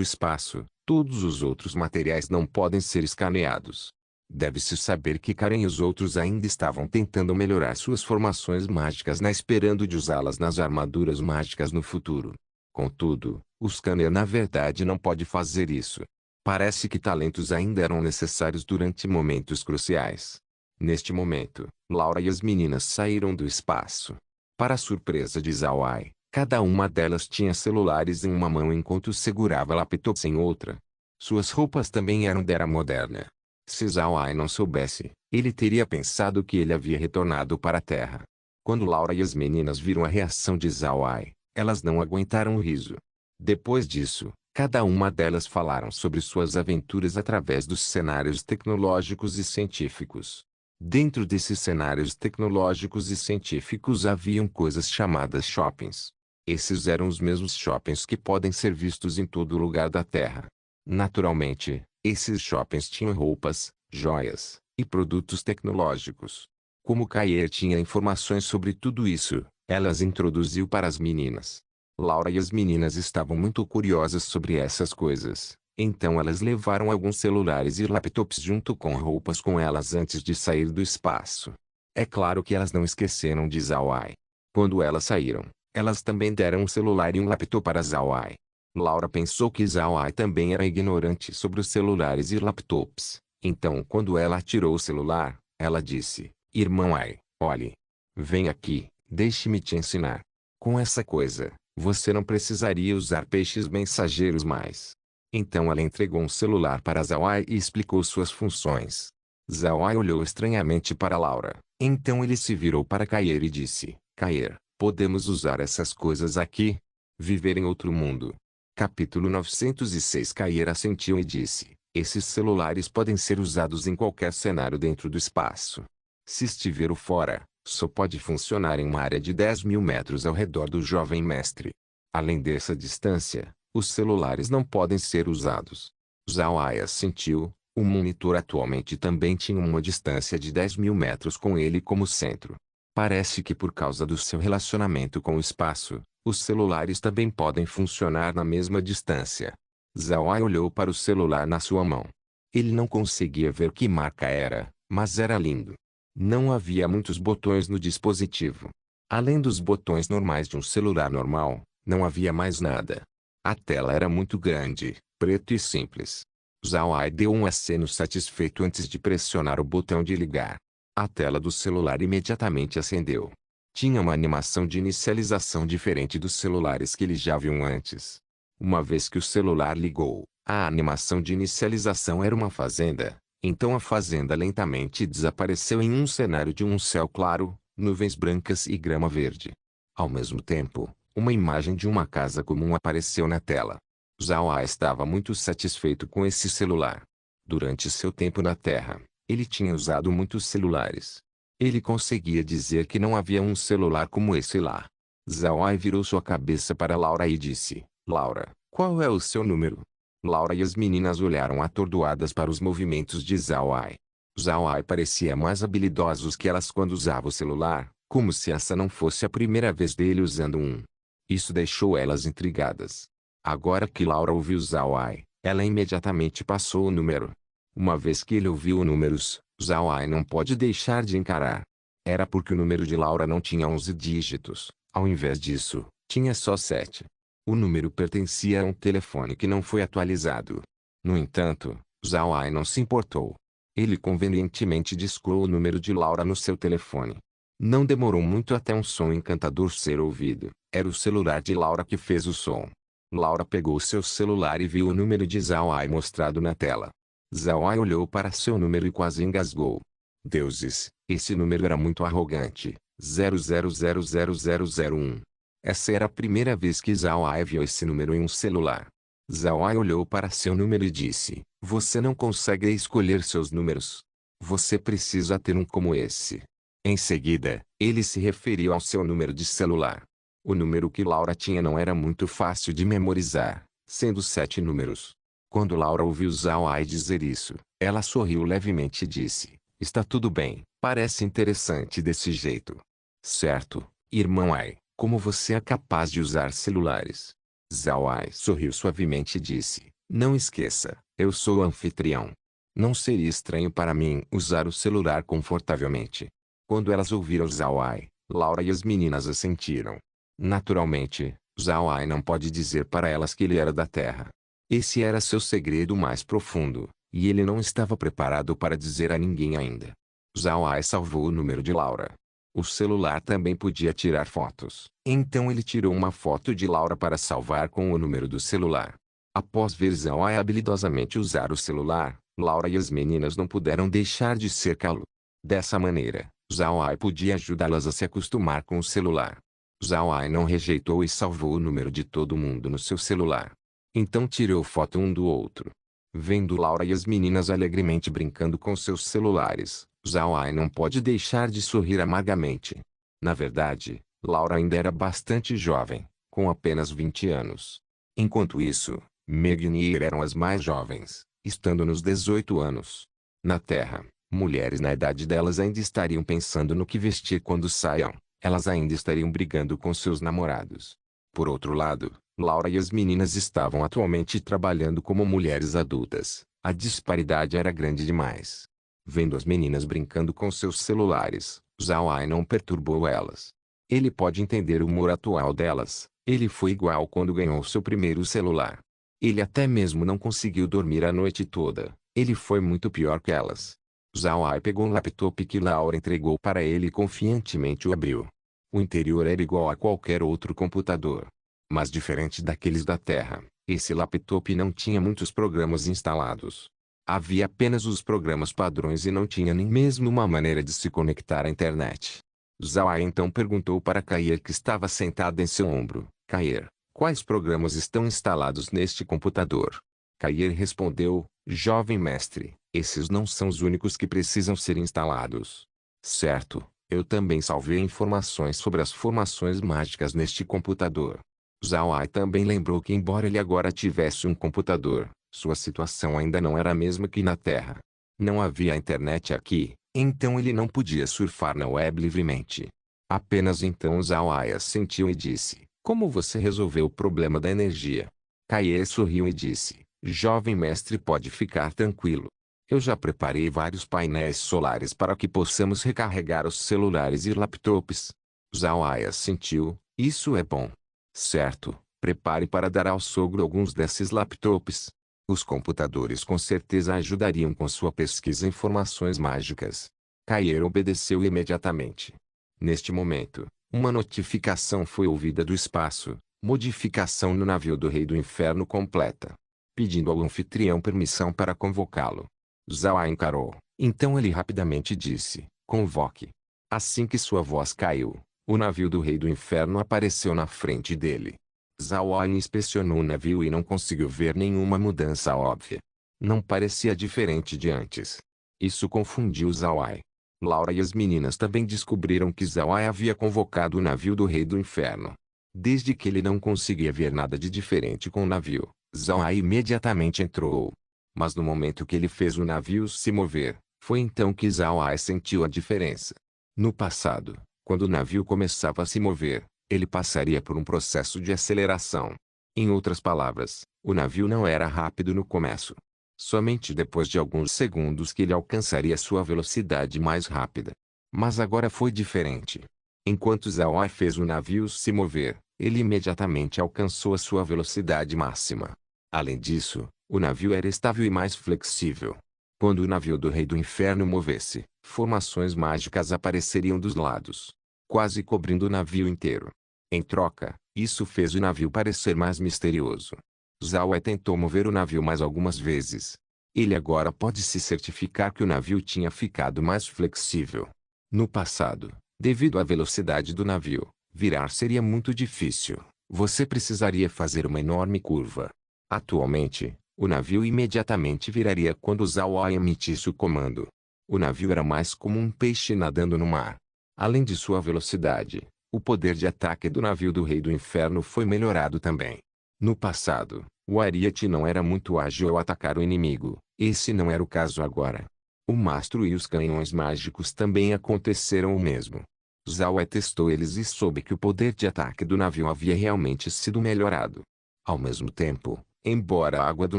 espaço. Todos os outros materiais não podem ser escaneados. Deve-se saber que Karen e os outros ainda estavam tentando melhorar suas formações mágicas na esperando de usá-las nas armaduras mágicas no futuro. Contudo, o scanner na verdade não pode fazer isso. Parece que talentos ainda eram necessários durante momentos cruciais. Neste momento, Laura e as meninas saíram do espaço. Para a surpresa de Zhao Ai, cada uma delas tinha celulares em uma mão enquanto segurava laptops em outra. Suas roupas também eram da era moderna. Se Zhao Ai não soubesse, ele teria pensado que ele havia retornado para a Terra. Quando Laura e as meninas viram a reação de Zhao Ai, elas não aguentaram o riso. Depois disso, cada uma delas falaram sobre suas aventuras através dos cenários tecnológicos e científicos. Dentro desses cenários tecnológicos e científicos haviam coisas chamadas shoppings. Esses eram os mesmos shoppings que podem ser vistos em todo lugar da Terra. Naturalmente, esses shoppings tinham roupas, joias e produtos tecnológicos. Como Kair tinha informações sobre tudo isso, ela as introduziu para as meninas. Laura e as meninas estavam muito curiosas sobre essas coisas, então elas levaram alguns celulares e laptops junto com roupas com elas antes de sair do espaço. É claro que elas não esqueceram de Zhao Ai. Quando elas saíram, elas também deram um celular e um laptop para Zhao Ai. Laura pensou que Zhao Ai também era ignorante sobre os celulares e laptops, então quando ela tirou o celular, ela disse: "Irmão Ai, olhe. Vem aqui, deixe-me te ensinar. Com essa coisa, você não precisaria usar peixes mensageiros mais." Então ela entregou um celular para Zhao Ai e explicou suas funções. Zhao Ai olhou estranhamente para Laura. Então ele se virou para Kair e disse: "Kair, podemos usar essas coisas aqui? Viver em outro mundo." Capítulo 906. Kair assentiu e disse: "Esses celulares podem ser usados em qualquer cenário dentro do espaço. Se estiver fora, só pode funcionar em uma área de 10.000 metros ao redor do jovem mestre. Além dessa distância, os celulares não podem ser usados." Zhao Ai assentiu. O monitor atualmente também tinha uma distância de 10.000 metros com ele como centro. Parece que por causa do seu relacionamento com o espaço, os celulares também podem funcionar na mesma distância. Zhao Ai olhou para o celular na sua mão. Ele não conseguia ver que marca era, mas era lindo. Não havia muitos botões no dispositivo. Além dos botões normais de um celular normal, não havia mais nada. A tela era muito grande, preto e simples. Zhao Ai deu um aceno satisfeito antes de pressionar o botão de ligar. A tela do celular imediatamente acendeu. Tinha uma animação de inicialização diferente dos celulares que ele já viu antes. Uma vez que o celular ligou, a animação de inicialização era uma fazenda. Então a fazenda lentamente desapareceu em um cenário de um céu claro, nuvens brancas e grama verde. Ao mesmo tempo, uma imagem de uma casa comum apareceu na tela. Zhao Ai estava muito satisfeito com esse celular. Durante seu tempo na Terra, ele tinha usado muitos celulares. Ele conseguia dizer que não havia um celular como esse lá. Zhao Ai virou sua cabeça para Laura e disse: "Laura, qual é o seu número?" Laura e as meninas olharam atordoadas para os movimentos de Zhao Ai. Zhao Ai parecia mais habilidoso que elas quando usava o celular, como se essa não fosse a primeira vez dele usando um. Isso deixou elas intrigadas. Agora que Laura ouviu Zhao Ai, ela imediatamente passou o número. Uma vez que ele ouviu os números, Zhao Ai não pode deixar de encarar. Era porque o número de Laura não tinha 11 dígitos, ao invés disso, tinha só 7. O número pertencia a um telefone que não foi atualizado. No entanto, Zhao Ai não se importou. Ele convenientemente discou o número de Laura no seu telefone. Não demorou muito até um som encantador ser ouvido. Era o celular de Laura que fez o som. Laura pegou seu celular e viu o número de Zhao Ai mostrado na tela. Zhao Ai olhou para seu número e quase engasgou. Deuses, esse número era muito arrogante. 000001. Essa era a primeira vez que Zhao Ai viu esse número em um celular. Zhao Ai olhou para seu número e disse: Você não consegue escolher seus números. Você precisa ter um como esse. Em seguida, ele se referiu ao seu número de celular. O número que Laura tinha não era muito fácil de memorizar, sendo 7 números. Quando Laura ouviu Zhao Ai dizer isso, ela sorriu levemente e disse: Está tudo bem, parece interessante desse jeito. Certo, irmão Ai, como você é capaz de usar celulares? Zhao Ai sorriu suavemente e disse: Não esqueça, eu sou o anfitrião. Não seria estranho para mim usar o celular confortavelmente. Quando elas ouviram Zhao Ai, Laura e as meninas assentiram. Naturalmente, Zhao Ai não pode dizer para elas que ele era da Terra. Esse era seu segredo mais profundo, e ele não estava preparado para dizer a ninguém ainda. Zhao Ai salvou o número de Laura. O celular também podia tirar fotos. Então ele tirou uma foto de Laura para salvar com o número do celular. Após ver Zhao Ai habilidosamente usar o celular, Laura e as meninas não puderam deixar de cercá-lo. Dessa maneira, Zhao Ai podia ajudá-las a se acostumar com o celular. Zhao Ai não rejeitou e salvou o número de todo mundo no seu celular. Então tirou foto um do outro. Vendo Laura e as meninas alegremente brincando com seus celulares, Zhao Ai não pode deixar de sorrir amargamente. Na verdade, Laura ainda era bastante jovem, com apenas 20 anos. Enquanto isso, Megan e Eir eram as mais jovens, estando nos 18 anos. Na Terra, mulheres na idade delas ainda estariam pensando no que vestir quando saiam. Elas ainda estariam brigando com seus namorados. Por outro lado, Laura e as meninas estavam atualmente trabalhando como mulheres adultas. A disparidade era grande demais. Vendo as meninas brincando com seus celulares, Zhao Ai não perturbou elas. Ele pode entender o humor atual delas. Ele foi igual quando ganhou seu primeiro celular. Ele até mesmo não conseguiu dormir a noite toda. Ele foi muito pior que elas. Zhao Ai pegou um laptop que Laura entregou para ele e confiantemente o abriu. O interior era igual a qualquer outro computador. Mas diferente daqueles da Terra, esse laptop não tinha muitos programas instalados. Havia apenas os programas padrões e não tinha nem mesmo uma maneira de se conectar à internet. Zhao Ai então perguntou para Kair que estava sentado em seu ombro: Kair, quais programas estão instalados neste computador? Kair respondeu: Jovem mestre, esses não são os únicos que precisam ser instalados. Certo, eu também salvei informações sobre as formações mágicas neste computador. Zhao Ai também lembrou que embora ele agora tivesse um computador, sua situação ainda não era a mesma que na Terra. Não havia internet aqui, então ele não podia surfar na web livremente. Apenas então Zhao Ai assentiu e disse: Como você resolveu o problema da energia? Kair sorriu e disse: Jovem mestre, pode ficar tranquilo. Eu já preparei vários painéis solares para que possamos recarregar os celulares e laptops. Zhao Ai assentiu: Isso é bom. Certo, prepare para dar ao sogro alguns desses laptops. Os computadores com certeza ajudariam com sua pesquisa em informações mágicas. Kair obedeceu imediatamente. Neste momento, uma notificação foi ouvida do espaço: modificação no navio do Rei do Inferno completa. Pedindo ao anfitrião permissão para convocá-lo. Zhao Ai encarou, então ele rapidamente disse: Convoque. Assim que sua voz caiu, o navio do Rei do Inferno apareceu na frente dele. Zhao Ai inspecionou o navio e não conseguiu ver nenhuma mudança óbvia. Não parecia diferente de antes. Isso confundiu Zhao Ai. Laura e as meninas também descobriram que Zhao Ai havia convocado o navio do Rei do Inferno. Desde que ele não conseguia ver nada de diferente com o navio, Zhao Ai imediatamente entrou. Mas no momento que ele fez o navio se mover, foi então que Zhao Ai sentiu a diferença. No passado, quando o navio começava a se mover, ele passaria por um processo de aceleração. Em outras palavras, o navio não era rápido no começo. Somente depois de alguns segundos que ele alcançaria sua velocidade mais rápida. Mas agora foi diferente. Enquanto Zhao Ai fez o navio se mover, ele imediatamente alcançou a sua velocidade máxima. Além disso, o navio era estável e mais flexível. Quando o navio do Rei do Inferno movesse, formações mágicas apareceriam dos lados, quase cobrindo o navio inteiro. Em troca, isso fez o navio parecer mais misterioso. Zhao Ai tentou mover o navio mais algumas vezes. Ele agora pode se certificar que o navio tinha ficado mais flexível. No passado, devido à velocidade do navio, virar seria muito difícil. Você precisaria fazer uma enorme curva. Atualmente, o navio imediatamente viraria quando Zhao emitisse o comando. O navio era mais como um peixe nadando no mar. Além de sua velocidade, o poder de ataque do navio do Rei do Inferno foi melhorado também. No passado, o Ariete não era muito ágil ao atacar o inimigo. Esse não era o caso agora. O mastro e os canhões mágicos também aconteceram o mesmo. Zhao testou eles e soube que o poder de ataque do navio havia realmente sido melhorado. Ao mesmo tempo, embora a água do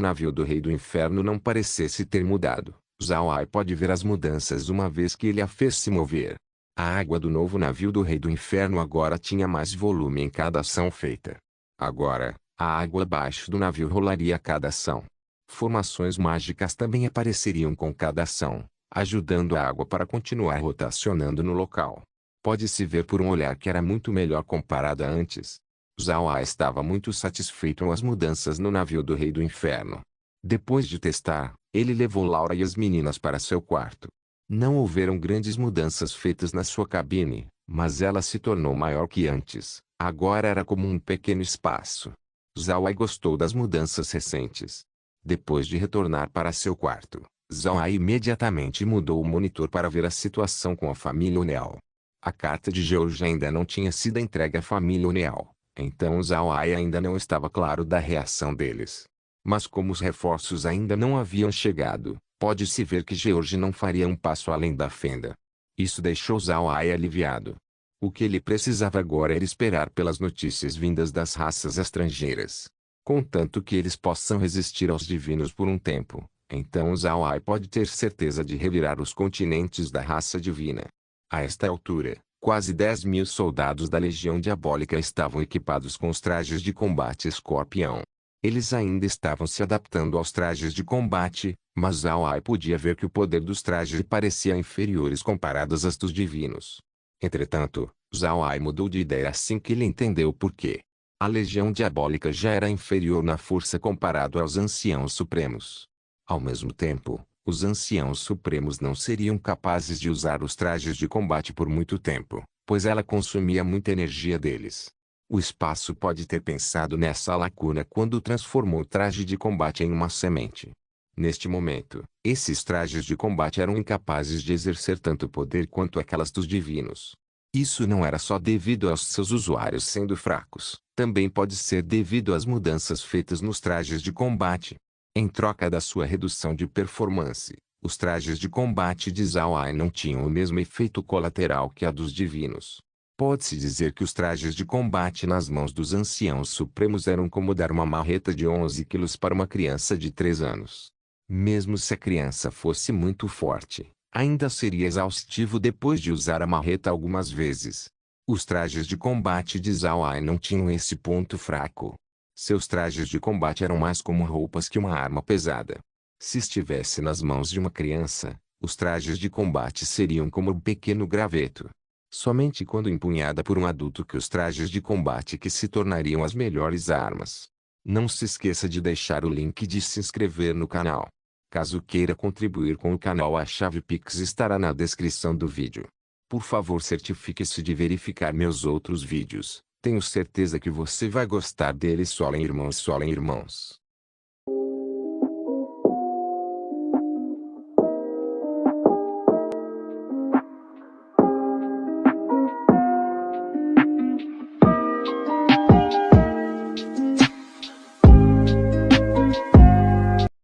navio do Rei do Inferno não parecesse ter mudado, Zhao pode ver as mudanças uma vez que ele a fez se mover. A água do novo navio do Rei do Inferno agora tinha mais volume em cada ação feita. Agora, a água abaixo do navio rolaria a cada ação. Formações mágicas também apareceriam com cada ação, ajudando a água para continuar rotacionando no local. Pode-se ver por um olhar que era muito melhor comparado a antes. Zhao estava muito satisfeito com as mudanças no navio do Rei do Inferno. Depois de testar, ele levou Laura e as meninas para seu quarto. Não houveram grandes mudanças feitas na sua cabine, mas ela se tornou maior que antes. Agora era como um pequeno espaço. Zhao gostou das mudanças recentes. Depois de retornar para seu quarto, Zhao imediatamente mudou o monitor para ver a situação com a família O'Neill. A carta de George ainda não tinha sido entregue à família O'Neill, então Zhao ainda não estava claro da reação deles. Mas como os reforços ainda não haviam chegado, pode-se ver que George não faria um passo além da fenda. Isso deixou Zhao aliviado. O que ele precisava agora era esperar pelas notícias vindas das raças estrangeiras. Contanto que eles possam resistir aos divinos por um tempo, então Zhao pode ter certeza de revirar os continentes da raça divina. A esta altura, quase 10.000 soldados da Legião Diabólica estavam equipados com os trajes de combate Escorpião. Eles ainda estavam se adaptando aos trajes de combate, mas Zhao podia ver que o poder dos trajes parecia inferiores comparados aos dos divinos. Entretanto, Zhao mudou de ideia assim que ele entendeu por quê. A Legião Diabólica já era inferior na força comparado aos Anciãos Supremos. Ao mesmo tempo, os Anciãos Supremos não seriam capazes de usar os trajes de combate por muito tempo, pois ela consumia muita energia deles. O espaço pode ter pensado nessa lacuna quando transformou o traje de combate em uma semente. Neste momento, esses trajes de combate eram incapazes de exercer tanto poder quanto aquelas dos divinos. Isso não era só devido aos seus usuários sendo fracos, também pode ser devido às mudanças feitas nos trajes de combate. Em troca da sua redução de performance, os trajes de combate de Zhao não tinham o mesmo efeito colateral que a dos divinos. Pode-se dizer que os trajes de combate nas mãos dos Anciãos Supremos eram como dar uma marreta de 11 quilos para uma criança de 3 anos. Mesmo se a criança fosse muito forte, ainda seria exaustivo depois de usar a marreta algumas vezes. Os trajes de combate de Zhao não tinham esse ponto fraco. Seus trajes de combate eram mais como roupas que uma arma pesada. Se estivesse nas mãos de uma criança, os trajes de combate seriam como um pequeno graveto. Somente quando empunhada por um adulto que os trajes de combate que se tornariam as melhores armas. Não se esqueça de deixar o link de se inscrever no canal. Caso queira contribuir com o canal, a chave Pix estará na descrição do vídeo. Por favor, certifique-se de verificar meus outros vídeos. Tenho certeza que você vai gostar deles. Solem irmãos, solem irmãos.